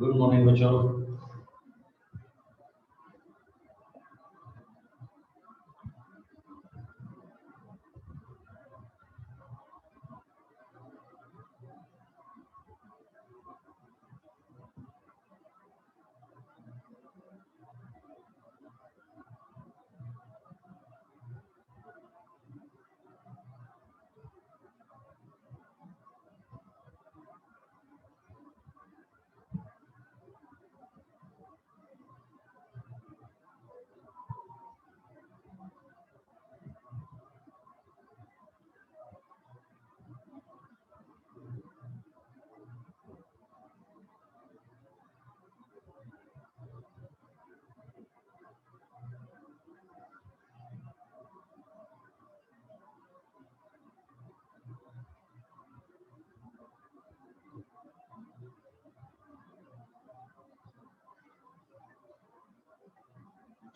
Good morning बच्चों।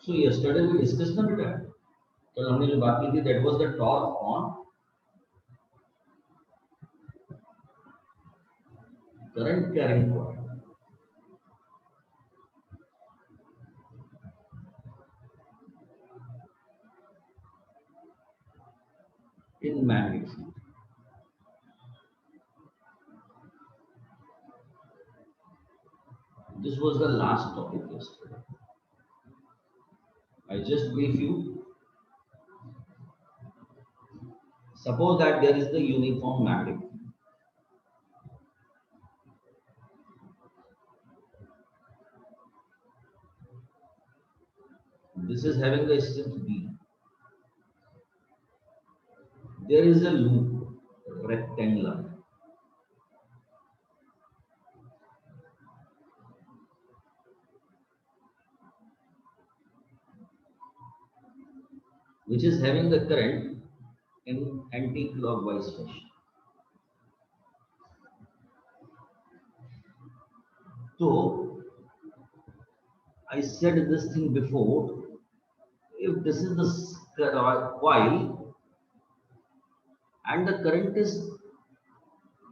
So yesterday we discussed ना बेटा, कल हमने जो बात की थी that was the torque on current carrying coil. In magnetic field. This was the last topic yesterday. I just brief you. Suppose that there is the uniform magnetic field. This is having the strength B. There is a loop, rectangular. Which is having the current in anti-clockwise fashion. So, I said this thing before, if this is the coil and the current is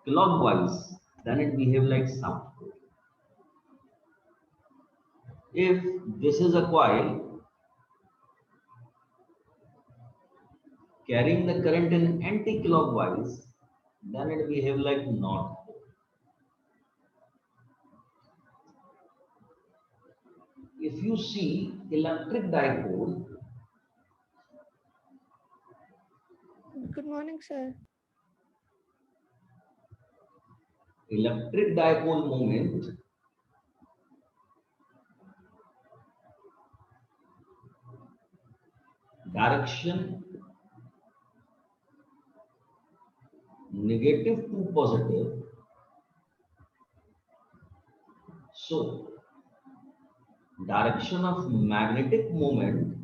clockwise, then it behaves like south pole. If this is a coil carrying the current in anti-clockwise, then it behaves like north pole. If you see electric dipole, Good morning, sir. Electric dipole moment direction negative to positive. So, direction of magnetic moment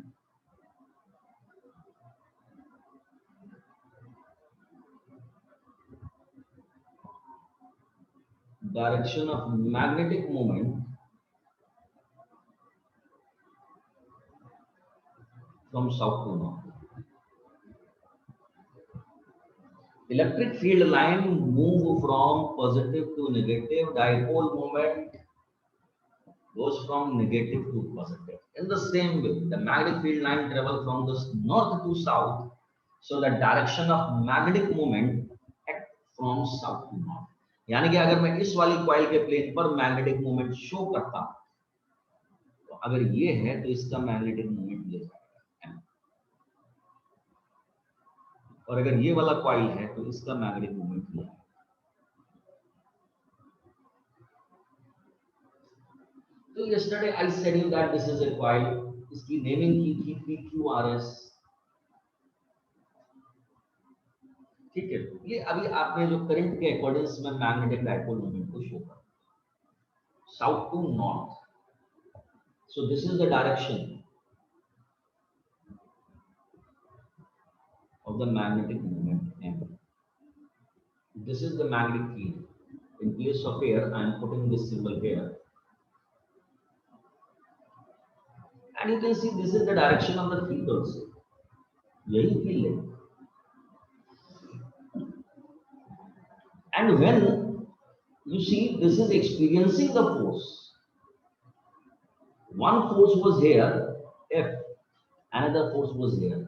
from south to north. Electric field line move from positive to negative, dipole moment goes from negative to positive. In the same way, the magnetic field line travel from the north to south, so the direction of magnetic moment act from south to north. यानी कि अगर मैं इस वाली coil के plane पर magnetic moment show करता हूं, तो अगर ये है तो इसका मैग्नेटिक मोमेंट ये जाएगा, और अगर ये वाला कॉइल है तो इसका मैग्नेटिक मोमेंट ये है. So yesterday I said you that this is a coil. इसकी नेमिंग की थी PQRS. ठीक है, ये अभी आपने जो करंट के अकॉर्डिंग्स में मैग्नेटिक डाइपोल मोमेंट को शो कर south to north. So this is the direction of the magnetic moment M. This is the magnetic field. In place of air, I am putting this symbol here. And you can see this is the direction of the field also. यही field है. And when you see this is experiencing the force, one force was here F, another force was here.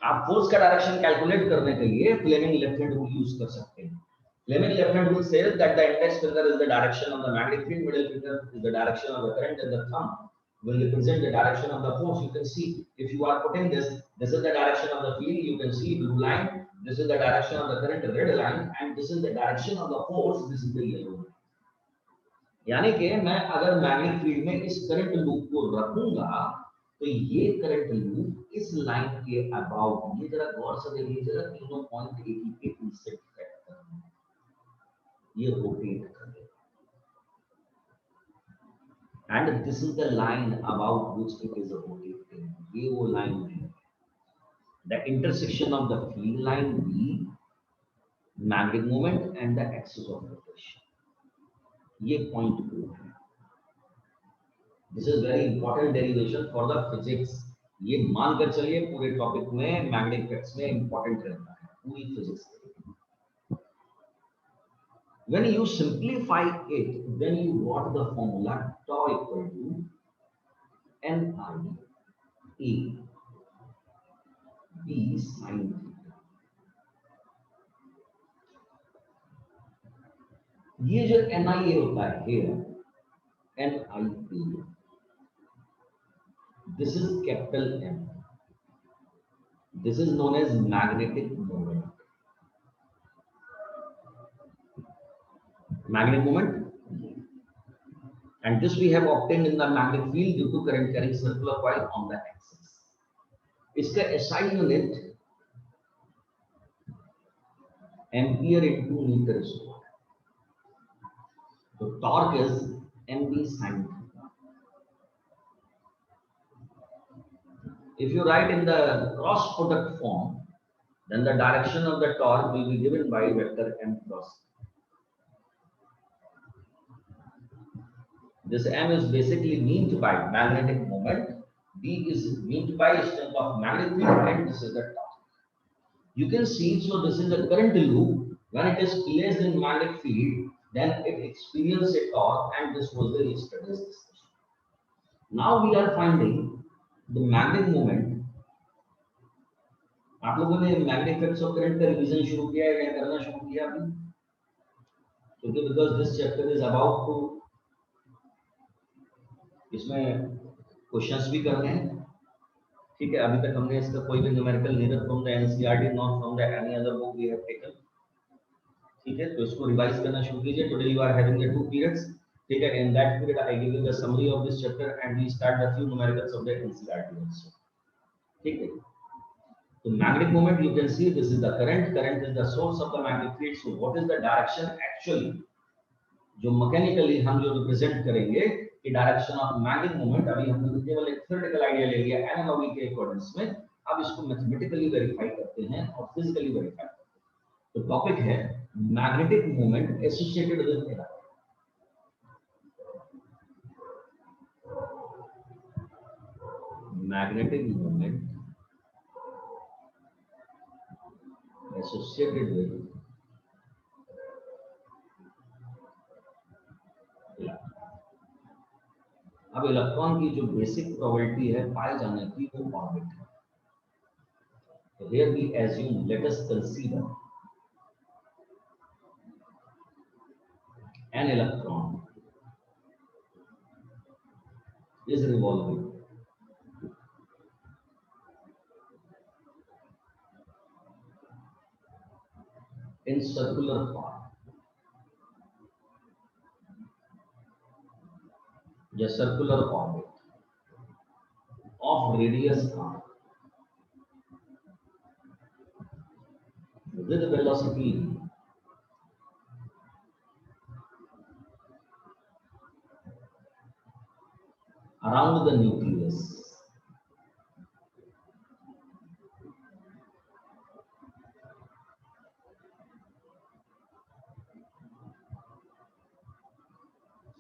आप force का direction calculate करने के लिए Fleming left hand rule use कर सकते हैं. Fleming left hand rule says that the index finger is the direction of the magnetic field, middle finger is the direction of the current, and the thumb will represent the direction of the force. You can see if you are putting this is the direction of the field. You can see blue line. This is the direction of the current, red line, and this is the direction of the force. This is the yellow line. यानी कि मैं अगर magnetic field में इस current loop को रखूंगा तो ये करंट लूप इस लाइन के अबाउट, ये जरा गौर से देखिए जरा, तीनों पॉइंट एक ही पे इंटरसेक्ट करते हैं, ये रोटेट करेगा. And this is the line about which it is rotating. ये वो लाइन है, the intersection of the field line B, magnetic moment and the axis of rotation. ये पॉइंट टू है. This is very important derivation for the physics. ये मानकर चलिए पूरे topic में मैग्नेटिक इफेक्ट्स में इंपॉर्टेंट रहता है पूरी physics. When you simplify it, then you got the formula tau equal to NI A B sin theta. ये जो NIA होता है here, NIA, this is capital M. This is known as magnetic moment. Magnetic moment, and this we have obtained in the magnetic field due to current carrying circular coil on the axis. इसका SI unit ampere into meter square. So torque is MB sin theta. If you write in the cross product form, then the direction of the torque will be given by vector M cross. This M is basically meant by magnetic moment, B is meant by strength of magnetic field, and this is the torque. You can see, so this is the current loop. When it is placed in magnetic field, then it experiences a torque, and this was the yesterday's discussion. Now we are finding the magnetic moment. आप लोगों ने magnetic effects of current का revision शुरू किया है या करना शुरू किया अभी? क्योंकि because this chapter is about to, इसमें क्वेश्चंस भी करने हैं. ठीक है, अभी तक हमने इसका कोई भी numerical neither from the NCERT not from the any other book we have taken. ठीक है, तो इसको रिवाइज करना शुरू कीजिए. Today you are having the 2 periods. ठीक है, in that period I give you the summary of this chapter and we start the few numericals of the NCERT also. ठीक है, तो magnetic moment, you can see this is the current is the source of the magnetic field. So what is the direction actually जो mechanically हम जो represent करेंगे कि direction of magnetic moment. अभी हमने केवल एक theoretical idea ले लिया analogy के accordance में. अब इसको mathematically verify करते हैं और physically verify करते हैं. तो topic है magnetic moment associated with electron. Magnetic moment associated with electron. अब इलेक्ट्रॉन की जो बेसिक प्रोबेबिलिटी है पाए जाने की वो ऑर्बिट है. तो here we assume, let us consider an electron is revolving in circular path. The circular orbit of radius r with velocity around the nucleus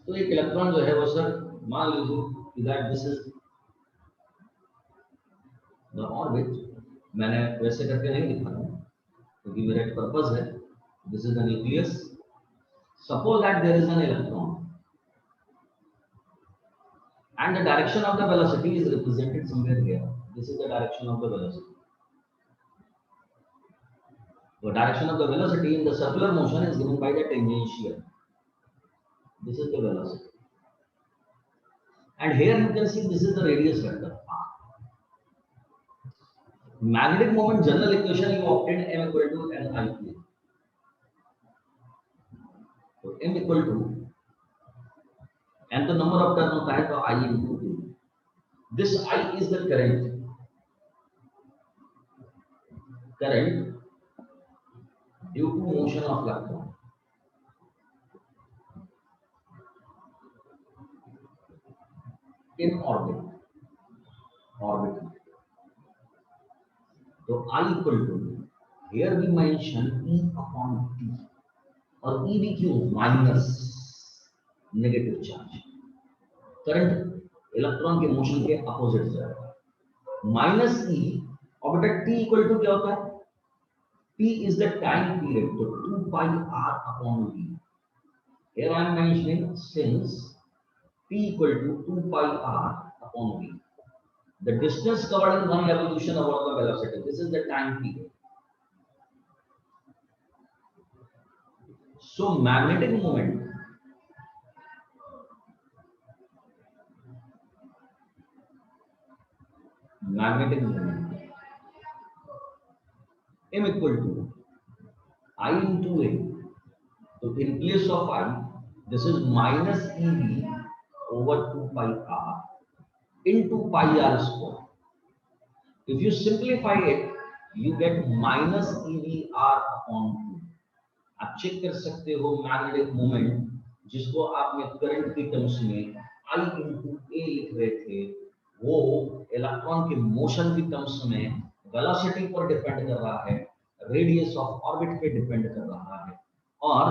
तो एक इलेक्ट्रॉन जो है वो सर मान लीजिए that this is the orbit. मैंने वैसे करके नहीं लिखा है क्योंकि मेरा एक पर्पस है. This is the nucleus. Suppose that there is an electron and the direction of the velocity is represented somewhere here. This is the direction of the velocity. The direction of the velocity in the circular motion is given by the tangential. This is the velocity. And here you can see this is the radius vector r. Magnetic moment general equation you obtained m equal to L I Q. So m equal to n तो number of turn होता है तो I into 2. This I is the current due to motion of electron. In orbit. So I equal to, here we mention E upon T, और E भी क्यों? Minus negative charge. Current electron के motion के opposite जाएगा. Minus E और बेटा T equal to क्या होता है? T is the time period, so 2 pi r upon V. Here I am mentioning since T equal to 2 pi r upon V. The distance covered in one revolution about the velocity. This is the time period. So magnetic moment m equal to I into a. So in place of I, this is minus EV over 2 pi r into pi r square. If you simplify it, you get minus EVR upon 2. आप check कर सकते हो magnetic moment जिसको आपने current की terms में I into A लिख रहे थे, वो इलेक्ट्रॉन के मोशन की टर्म्स में वेलोसिटी पर डिपेंड कर रहा है, रेडियस ऑफ ऑर्बिट पे डिपेंड कर रहा है और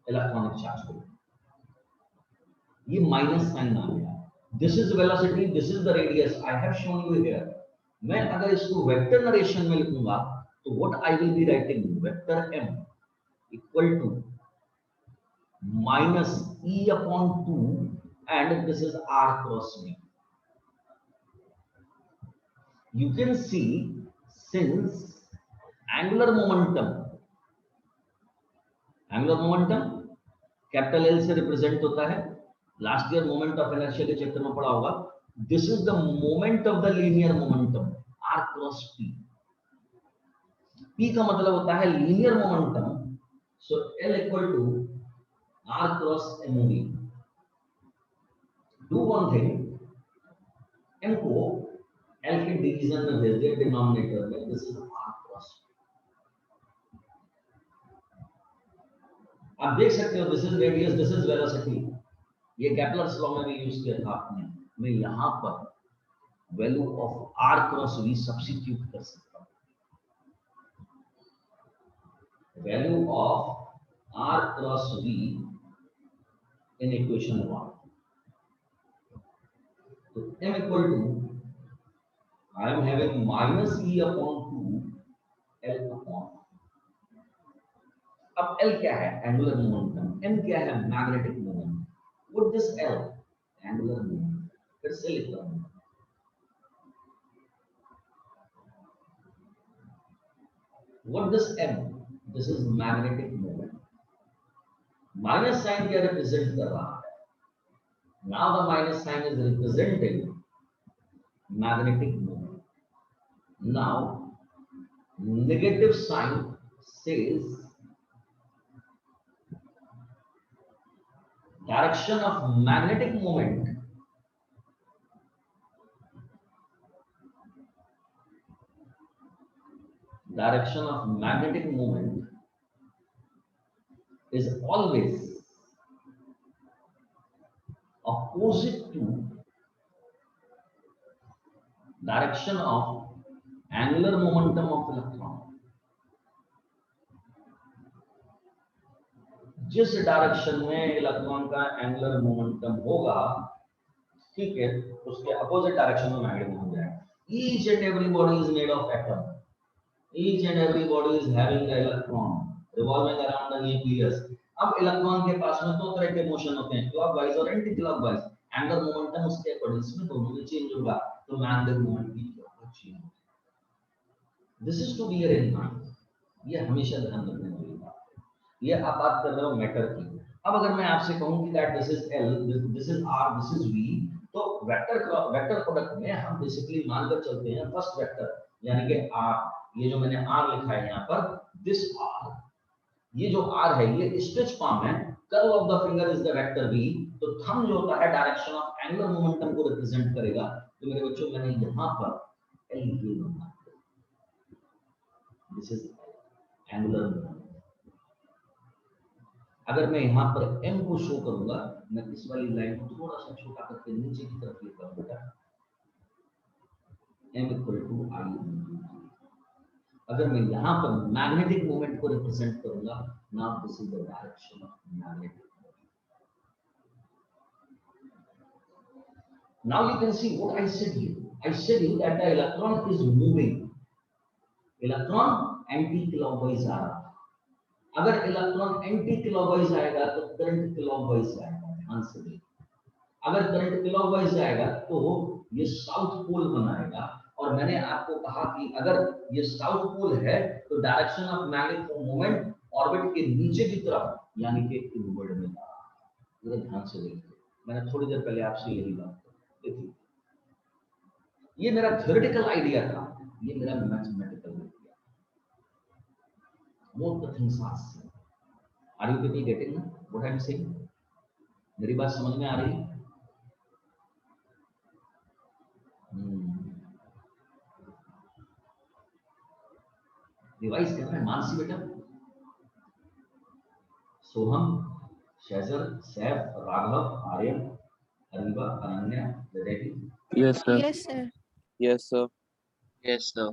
इलेक्ट्रॉनिक चार्ज पे. ये माइनस साइन आ गया. This is velocity, this is the radius. I have shown you here. मैं अगर इसको वेक्टर नरेशन में लिखूंगा तो what I will be writing, vector m equal to minus E upon 2 and this is r cross v. You can see since angular momentum capital L से represent होता है. Last year moment of inertia के chapter में पढ़ा होगा. This is the moment of the linear momentum r cross p. p का मतलब होता है linear momentum. So L equal to r cross mv. Do one thing, m को L के डिवीजन में भेज दिया डिनोमिनेटर में. This is r cross. आप देख सकते हो this is radius, this is velocity. ये केपलर्स लॉ में भी यूज किया था आपने. मैं यहां पर value of r cross v substitute कर सकता हूं. Value of r cross v in equation 1. तो m equal to I am having minus e upon 2 l upon. अब L क्या है? Angular momentum. M क्या है? Magnetic moment. What this L? Angular moment. फिर से लिख रहा हूं. What this M? This is magnetic moment. Minus sign क्या रिप्रेजेंट कर रहा है? Now the minus sign is representing magnetic moment. Now negative sign says direction of magnetic moment is always opposite to direction of angular momentum of electron. जिस direction में electron का angular momentum होगा, ठीक है, उसके अपोजिट डायरेक्शन में magnetic moment जाएगा. Each and every body is made of atom. Each and every body is having an electron revolving around the nucleus. अब इलेक्ट्रॉन के पास में दो तरह के मोशन होते हैं, क्लॉकवाइज और एंटी क्लॉकवाइज. एंगुलर मोमेंटम उसके अकॉर्डिंग में दोनों में चेंज होगा, तो मैग्नेटिक मोमेंट भी क्या चेंज होगा। This is to be in mind, ये हमेशा ध्यान रखने वाली बात है। ये आप बात कर रहे हो मैटर की। अब अगर मैं आपसे कहूं कि that this is L, this is r, this is v, तो वेक्टर प्रोडक्ट में हम बेसिकली मानकर चलते हैं फर्स्ट वेक्टर यानी कि आर, ये जो मैंने आर लिखा है यहाँ पर, दिस आर, ये जो आर है ये स्ट्रेच पाम है, curve of the finger is the vector v, तो थंब जो होता है डायरेक्शन ऑफ एंगुलर मोमेंटम को रिप्रेजेंट करेगा। तो मेरे बच्चों मैंने यहाँ पर एल ये बना, दिस इज एंगुलर मोमेंटम। अगर मैं यहाँ पर m को शो करूंगा, मैं इस वाली लाइन को थोड़ा सा छोटा करके नीचे की तरफ लेकर बेटा, m इक्वल टू आई। अगर मैं यहाँ पर मैग्नेटिक मोमेंट को रिप्रेजेंट करूंगा, now this is the direction of magnetic. Now you can see what I said here. I said you that the electron is moving. Electron anti-clockwise आ रहा है। अगर electron anti clockwise आएगा तो current clockwise आएगा, ध्यान से देखिए। अगर करंट क्लॉकवाइज आएगा तो ये साउथ पोल बनाएगा, और मैंने आपको कहा कि अगर ये साउथ पोल है तो direction of magnetic moment orbit के नीचे की तरफ यानी कि इनवर्ड में जा रहा है। जरा ध्यान से देखिए, मैंने थोड़ी देर पहले आपसे यही बात की। देखिए ये मेरा थ्योरेटिकल आइडिया था, ये मेरा mathematical idea. Both the things are same. Are you people getting what I am saying? मेरी बात समझ में आ रही है? रिवाइज करना है मानसी बेटा। Soham, Shaizal, Saif, Raghav, Aryan, Areeba, Ananya, Jadeji. Yes, sir. Yes, sir. Yes, sir. Yes, sir.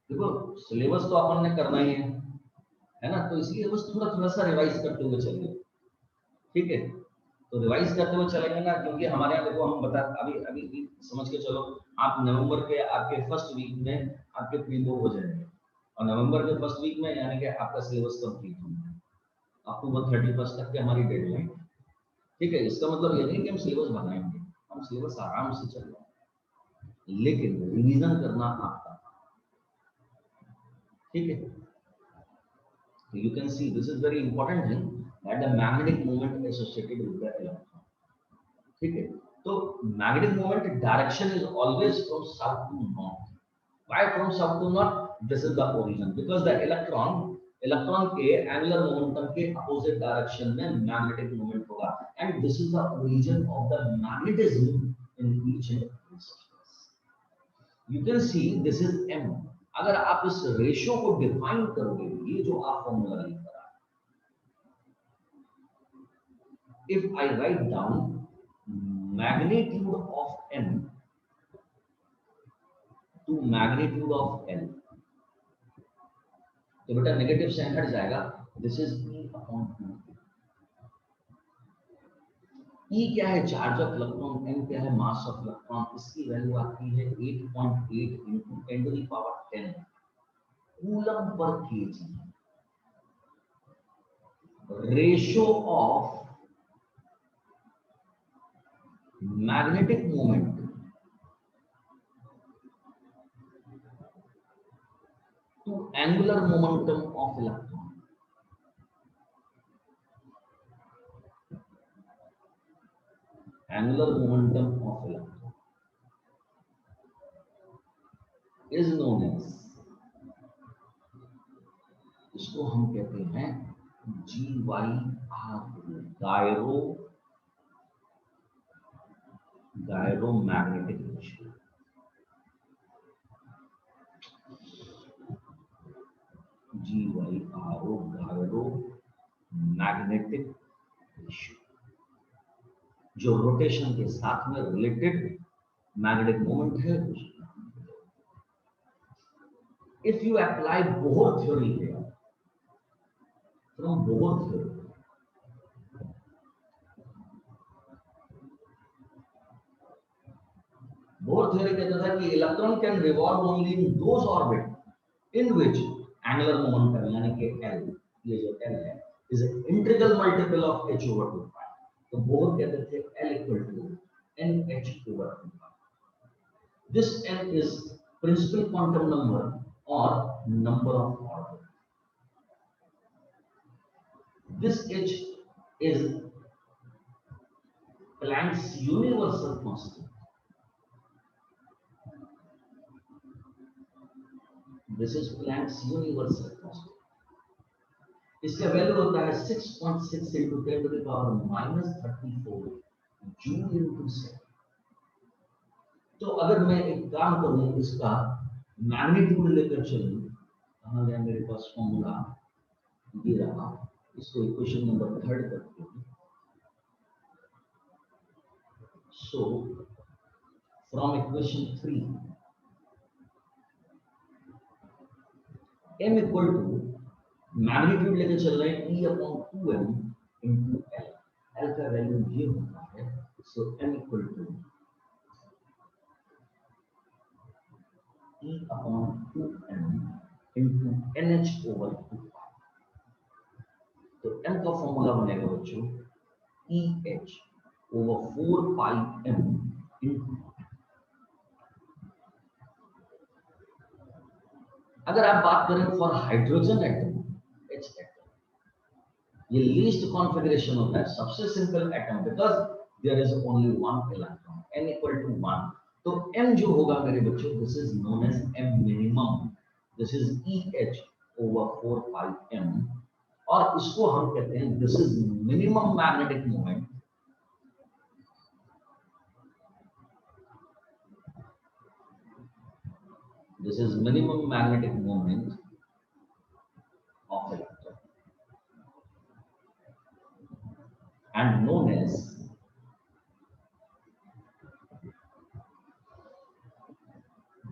देखो सिलेबस तो अपन ने करना ही है ना, तो इसलिए बस थोड़ा सा रिवाइज करते हुए चलिए, ठीक है। तो रिवाइज करते हुए चलेंगे ना, क्योंकि हमारे यहाँ देखो हम बता अभी समझ के चलो, आप नवंबर के आपके फर्स्ट वीक में आपके प्री बोर्ड हो जाएंगे, और नवंबर के फर्स्ट वीक में यानी कि आपका सिलेबस कंप्लीट होगा। अक्टूबर 31 तक के हमारी डेडलाइन, ठीक है। इसका मतलब ये नहीं कि हम सिलेबस बनाएंगे, हम सिलेबस आराम से चल रहे हैं, लेकिन रिवीजन करना आपका, ठीक है। You can see this is very important thing that the magnetic moment associated with the electron, ठीक है। तो magnetic moment direction is always from south to north. Why from south to north? This is the origin, because the electron के angular momentum के opposite direction में magnetic moment होगा, and this is the origin of the magnetism in each and every substance. You can see this is m. अगर आप इस ratio को define करोगे, ये जो आप फॉर्मूला लिख रहा है, if I write down magnitude of m to magnitude of l, तो बेटा नेगेटिव साइन हट जाएगा, this is e upon 2। E क्या है? चार्ज ऑफ इलेक्ट्रॉन, m क्या है? Mass of electron. इसकी वैल्यू आती है 8.8 into 10 to the power 10 coulomb पर KG. Ratio of magnetic moment to angular momentum of electron, angular momentum of electron is known as, इसको हम कहते हैं GYR, gyromagnetic ratio. Gyromagnetic ratio, जो rotation के साथ में रिलेटेड मैग्नेटिक मोमेंट है। If you apply Bohr theory here, from Bohr theory, Bohr theory कहता था कि electron can revolve only in those orbit in which angular momentum यानी कि L, ये जो L है, is integral multiple of h/2। तो बोहर कहते थे L equal to NH over 2. This n is principal quantum number or number of orbits. This H is Planck's universal constant. This is Planck's universal constant. इसका value होता है 6.6 into 10 to the power minus 34 joule into second. तो अगर मैं एक काम करूं, इसका मैग्नीट्यूड लेकर चलूं, कहां गया मेरे पास फॉर्मूला, ये रहा. इसको इक्वेशन नंबर 3 करते हैं. So from equation 3 m equal to magnitude लेके चल रहे हैं E upon 2m into L. L का वैल्यू ये होता है. So m equal to E upon 2m into NH over 2. तो m का फॉर्मूला बनेगा बच्चों EH over 4 pi m into. अगर आप बात करें for hydrogen atom, H atom, ये लीस्ट कॉन्फ़िगरेशन होता है, सबसे simple atom, because there is only one electron, n equal to 1. तो m जो होगा मेरे बच्चों, this is known as m minimum. This is EH over 4 pi m, और इसको हम कहते हैं this is minimum magnetic moment. This is minimum magnetic moment of electron and known as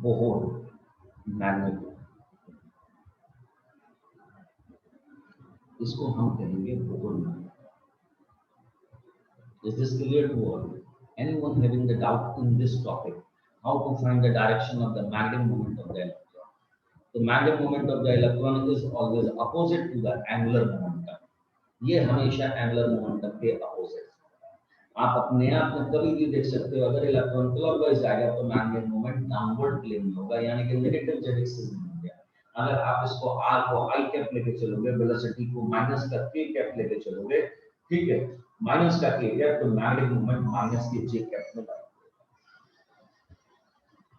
Bohr magnitude. इसको हम कहेंगे Bohr magnitude. Is this clear to all? Anyone having the doubt in this topic? How to find the direction of the magnetic moment of the electron? The magnetic moment of the electron is always opposite to the angular momentum. ये हमेशा angular momentum के opposite. आप अपने आप में कभी भी देख सकते हो, अगर इलेक्ट्रॉन क्लॉकवाइज जाएगा तो मैग्नेटिक मोमेंट डाउनवर्ड प्लेन में होगा, यानी कि नेगेटिव z एक्सिस में होगा. अगर आप इसको r को i कैप लेके चलोगे, वेलोसिटी को माइनस का k कैप लेके चलोगे, ठीक है, माइनस का k कैप, तो मैग्नेटिक मोमेंट माइनस के j कैप में जाएगा.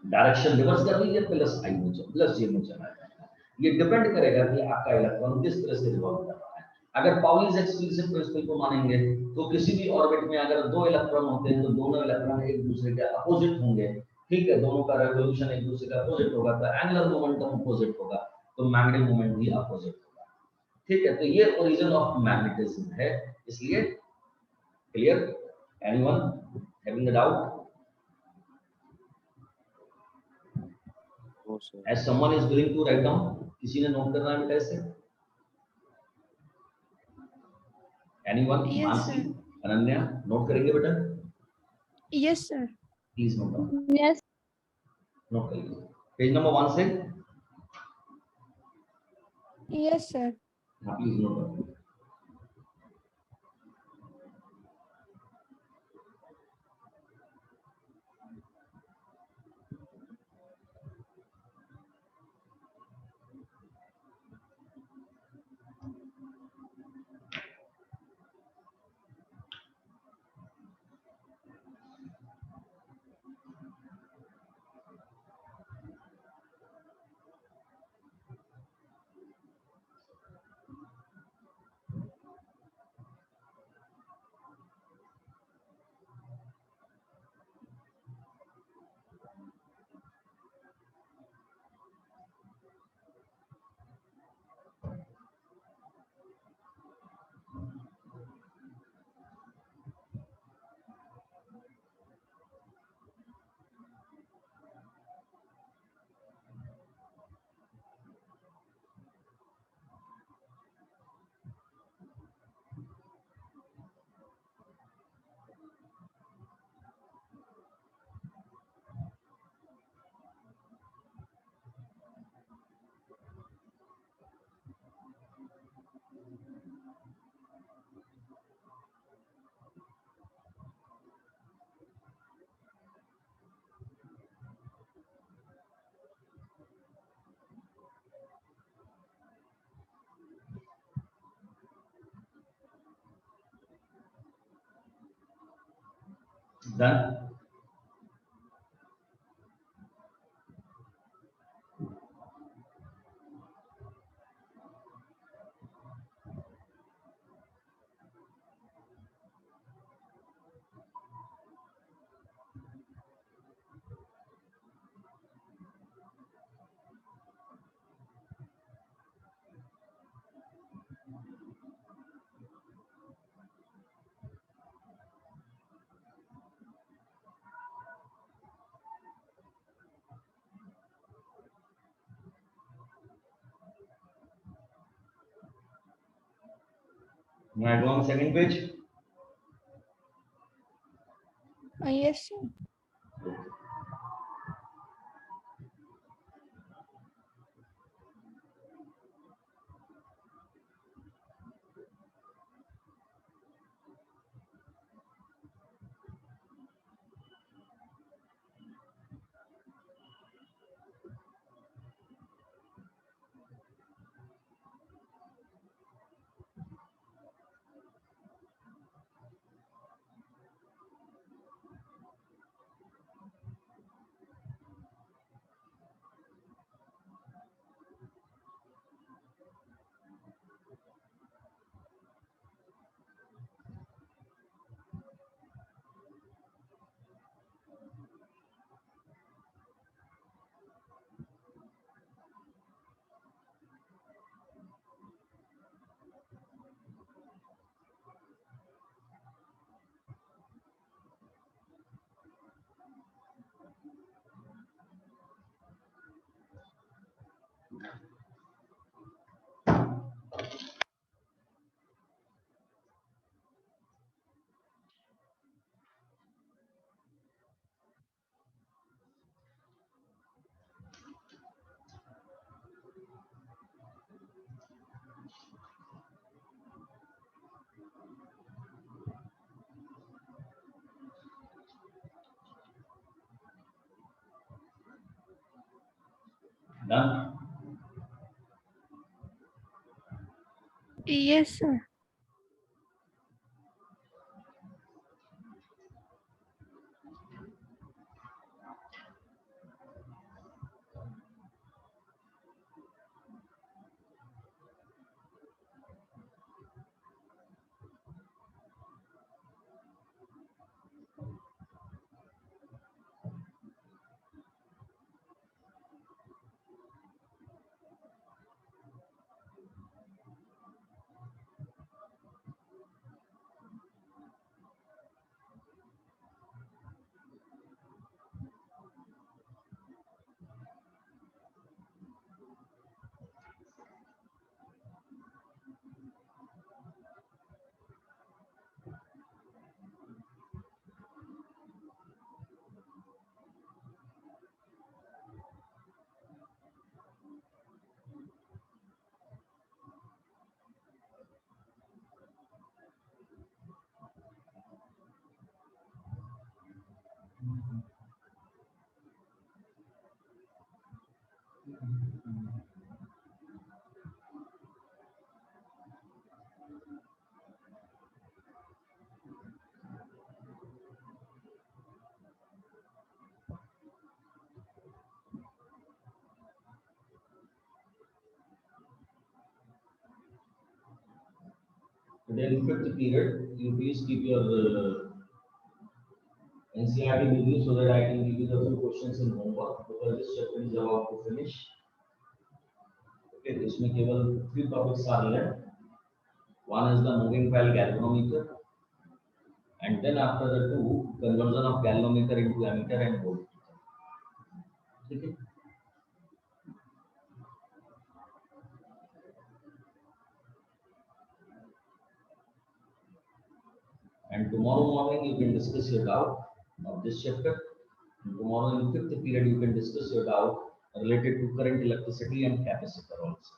डायरेक्शन रिवर्स कर लीजिए, प्लस i में चल, प्लस j में चला जाएगा. ये डिपेंड करेगा कि आपका इलेक्ट्रॉन किस तरह से रिवॉल्व कर रहा है. अगर पाउलीज एक्सक्लूसिव प्रिंसिपल को मानेंगे तो किसी भी ऑर्बिट में अगर दो इलेक्ट्रॉन होते हैं तो दोनों इलेक्ट्रॉन एक दूसरे के अपोजिट होंगे, ठीक है, दोनों का रेवोल्यूशन एक दूसरे के अपोजिट होगा, तो एंगुलर मोमेंटम अपोजिट होगा, तो मैग्नेटिक मोमेंट भी अपोजिट होगा. ठीक है, तो ये ओरिजिन ऑफ मैग्नेटिज्म है. इसलिए clear? Anyone having a doubt? As someone is willing to write down, किसी ने नोट करना है बेटा इसे? Anyone? Yes, Mansi, sir. Ananya, note करेंगे बेटा? Yes, sir. Please note down. Yes. Note कर लीजिए. पेज नंबर 1 से. Yes, sir. हाँ, please note down. Done. Now I go on second page. Yes, sir. Done. Yes, sir. Then fifth period, you please keep your NCERT with you so that I can give you the few questions in homework because this chapter is about to finish. Okay, इसमें केवल few topics are left. One is the moving file galvanometer, and then after the two, conversion of galvanometer into ammeter and voltmeter. Okay. And tomorrow morning you can discuss your doubt of this chapter. And tomorrow in fifth period you can discuss your doubt related to current, electricity, and capacitor also.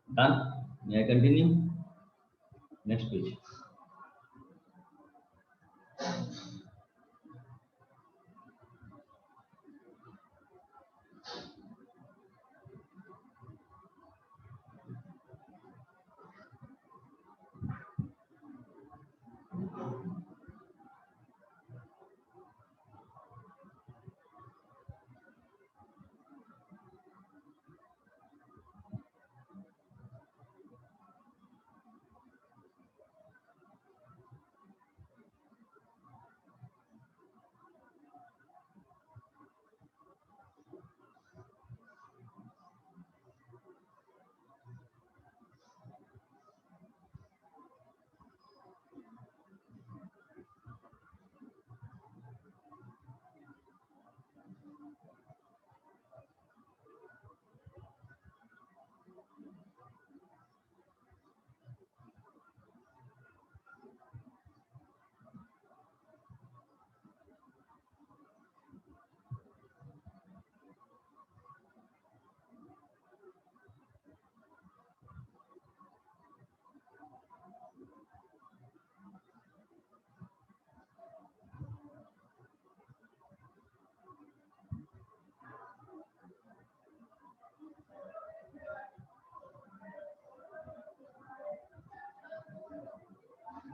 Done. May I continue? Next page.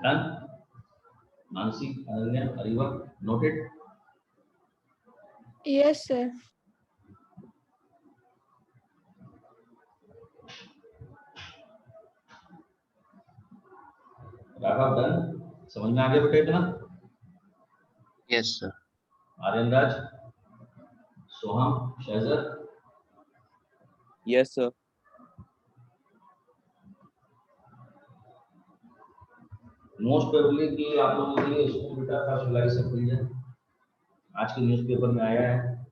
Done. Nancy, Ananya, Ariva, noted. Yes, sir. Raghav done. समझ में आ गया बेटा इतना? Yes, sir. Aryan राज, सोहम, Shahzar. Yes, sir. Most probably कि आप लोगों के लिए स्कूल बेटा का जुलाई से खुल जाए. आज के न्यूज़पेपर में आया है.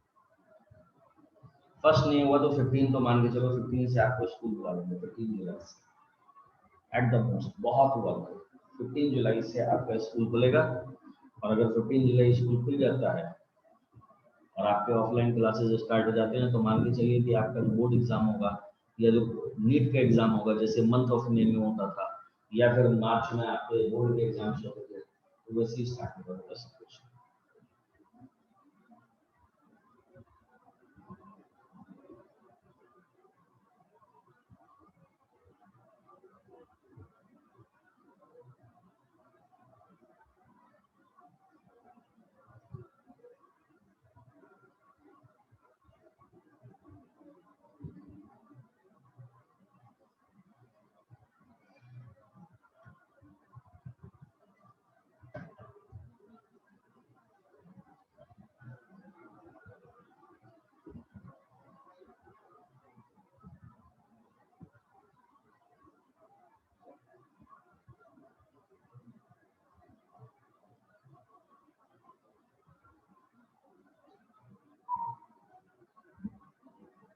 फर्स्ट नहीं हुआ तो 15 तो मान के चलो 15 से आपको स्कूल बुला लेंगे. 15 जुलाई से एट द मोस्ट बहुत हुआ तो 15 जुलाई से आपका स्कूल खुलेगा. और अगर 15 जुलाई स्कूल खुल जाता है और आपके ऑफलाइन क्लासेस स्टार्ट हो जाते हैं तो मान के चलिए कि आपका बोर्ड एग्जाम होगा या जो नीट का एग्जाम होगा जैसे मंथ ऑफ मे में होता था या फिर मार्च में आपके बोर्ड के एग्जाम्स होते थे तो वैसे ही स्टार्ट होगा सब कुछ.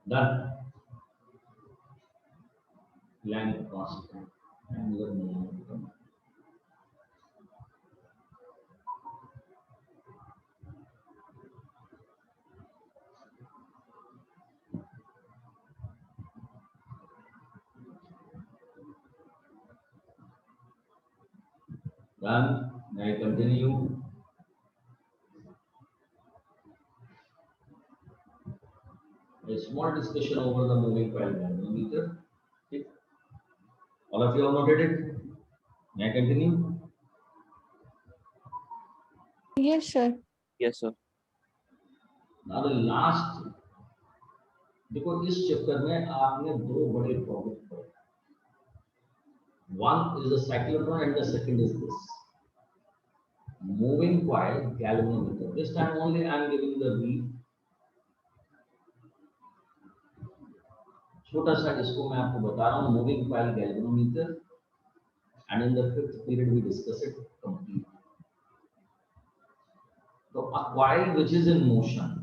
Done. Land constant. Angular momentum. Done. May I continue? A small discussion over the moving coil galvanometer. Okay. All of you have noted it? May I continue? Yes, sir. Yes, sir. Now the last, देखो इस chapter में आपने दो बड़े topic पढ़े. One is the cyclotron and the second is this moving coil galvanometer. This time only I am giving the brief. छोटा सा इसको मैं आपको बता रहा हूँ moving coil galvanometer and in the fifth period we discuss it complete. तो a coil which is in motion,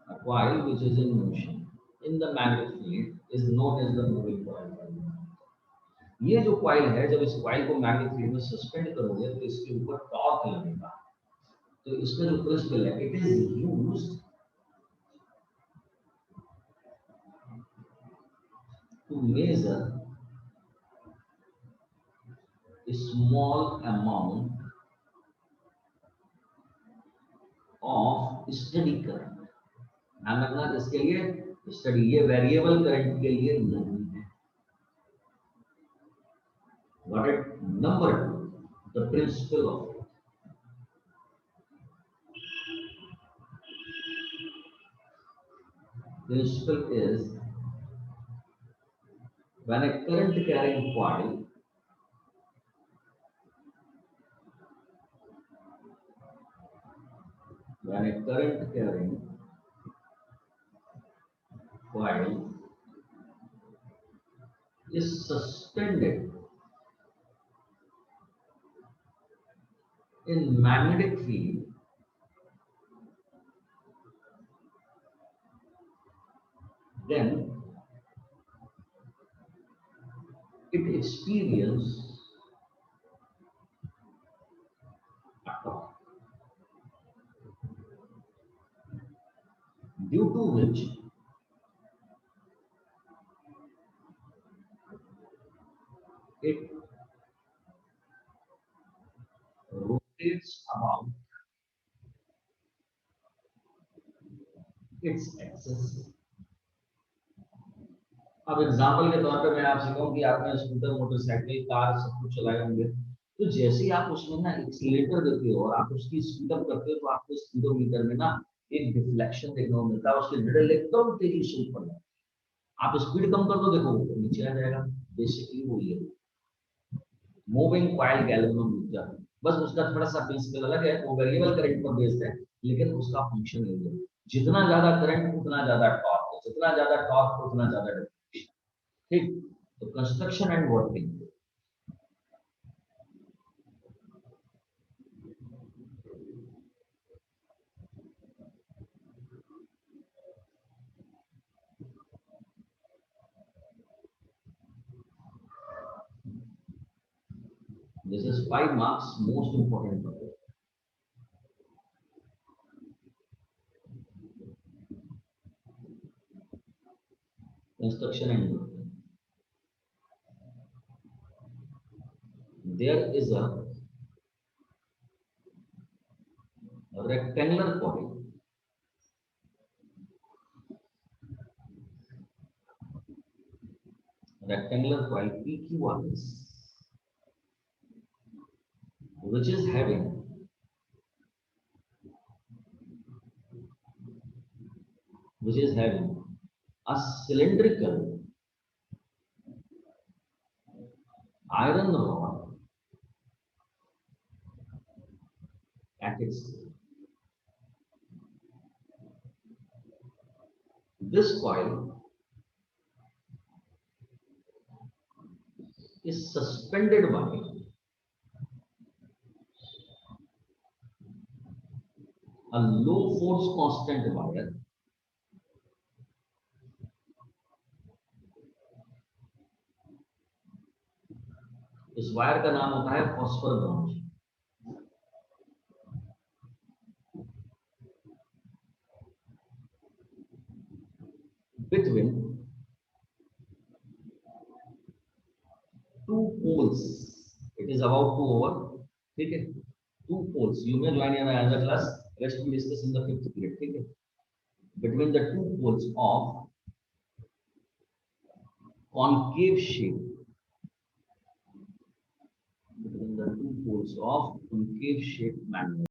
a coil which is in motion in the magnetic field is known as the moving coil. ये जो coil है जब इस coil को magnetic field में suspend करोगे तो इसके ऊपर टॉर्क लगेगा. तो इसका जो क्रिस्टल है it is used to measure a small amount of steady current. ध्यान रखना इसके लिए स्टडी, ये वेरिएबल करंट के लिए नहीं है. Got it? Number 2, the principle of it. Principle is when a current carrying coil is suspended in magnetic field, then it experiences a torque, due to which it rotates about its axis. अब example के तौर पे मैं आपसे कहूं कि आपने scooter, motorcycle, car सब कुछ चलाए होंगे, तो जैसे ही आप उसमें ना एक्सीलरेटर देते हो और आप उसकी स्पीड अप करते हो तो आपको स्पीडोमीटर में ना एक डिफ्लेक्शन देखने को मिलता है, उसके निडल एकदम तेजी से ऊपर जाता है. आप स्पीड कम कर दो, देखो वो नीचे आ जाएगा. बेसिकली वो ये मूविंग कॉइल गैल्वेनोमीटर, बस उसका थोड़ा सा प्रिंसिपल अलग है, वो वेरिएबल करंट पर बेस्ड है, लेकिन उसका फंक्शन यही है. जितना ज्यादा करंट उतना ज्यादा टॉर्क, जितना ज्यादा टॉर्क उतना ज्यादा डिफ्लेक्शन. ठीक, तो construction and working. This is 5 marks, most important topic. Construction and working. There is a rectangular coil PQRS, which is having a cylindrical iron rod at its core. This coil is suspended by a low force constant wire इस wire का नाम होता है phosphor bronze. Between two poles, it is about to over. ठीक है, two poles. You may join in another class. Rest we discuss in the 5th period. ठीक है, between the two poles of concave shape, magnet